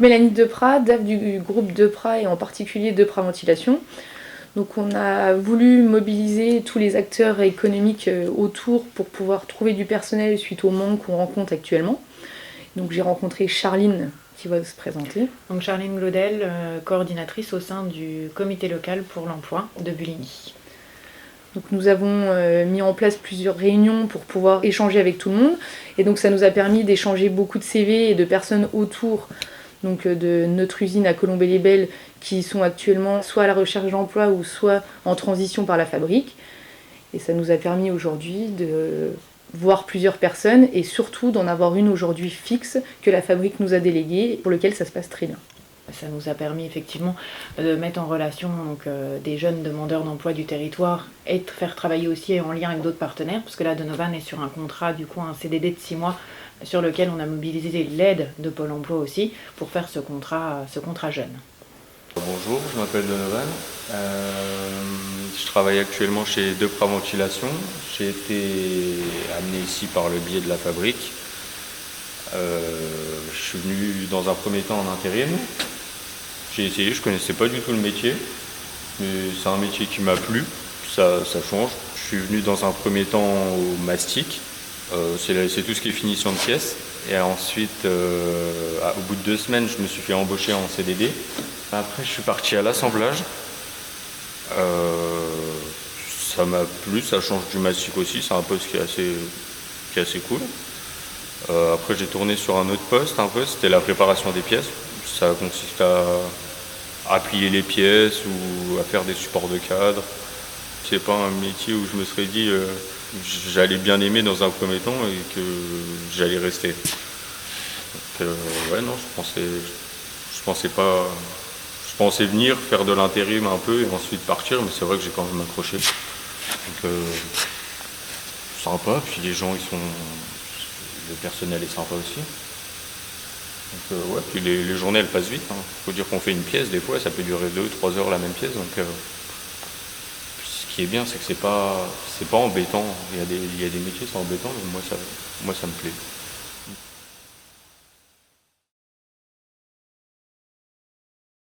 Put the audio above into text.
Mélanie Deprat, DAF du groupe Deprat et en particulier Deprat Ventilation. Donc on a voulu mobiliser tous les acteurs économiques autour pour pouvoir trouver du personnel suite au manque qu'on rencontre actuellement. Donc j'ai rencontré Charline qui va se présenter. Donc Charline Glaudel, coordinatrice au sein du comité local pour l'emploi de Buligny. Donc nous avons mis en place plusieurs réunions pour pouvoir échanger avec tout le monde. Et donc ça nous a permis d'échanger beaucoup de CV et de personnes autour donc, de notre usine à Colombey-les-Belles qui sont actuellement soit à la recherche d'emploi ou soit en transition par la fabrique. Et ça nous a permis aujourd'hui de voir plusieurs personnes et surtout d'en avoir une aujourd'hui fixe que la fabrique nous a déléguée et pour lequel ça se passe très bien. Ça nous a permis effectivement de mettre en relation donc, des jeunes demandeurs d'emploi du territoire et de faire travailler aussi en lien avec d'autres partenaires, parce que là Donovan est sur un contrat, du coup un CDD de 6 mois sur lequel on a mobilisé l'aide de Pôle emploi aussi pour faire ce contrat jeune. Bonjour, je m'appelle Donovan. Je travaille actuellement chez Deprat Ventilation. J'ai été amené ici par le biais de la fabrique. Je suis venu dans un premier temps en intérim. J'ai essayé, je ne connaissais pas du tout le métier, mais c'est un métier qui m'a plu, ça change. Je suis venu dans un premier temps au mastic, c'est tout ce qui est finition de pièces. Et ensuite, au bout de 2 semaines, je me suis fait embaucher en CDD. Après, je suis parti à l'assemblage. Ça m'a plu, ça change du mastic aussi, c'est un poste qui est assez cool. Après, j'ai tourné sur un autre poste, c'était la préparation des pièces. Ça consiste à plier les pièces ou à faire des supports de cadre. C'est pas un métier où je me serais dit j'allais bien aimer dans un premier temps et que j'allais rester. Donc, ouais, non, je pensais pas. Je pensais venir faire de l'intérim un peu et ensuite partir, mais c'est vrai que j'ai quand même accroché. Donc, sympa, puis les gens le personnel est sympa aussi. Donc, ouais, puis les journées elles passent vite. Faut dire qu'on fait une pièce, des fois ça peut durer 2-3 heures la même pièce. Donc, ce qui est bien, c'est que c'est pas embêtant. Il y a des métiers c'est embêtant, mais moi ça me plaît.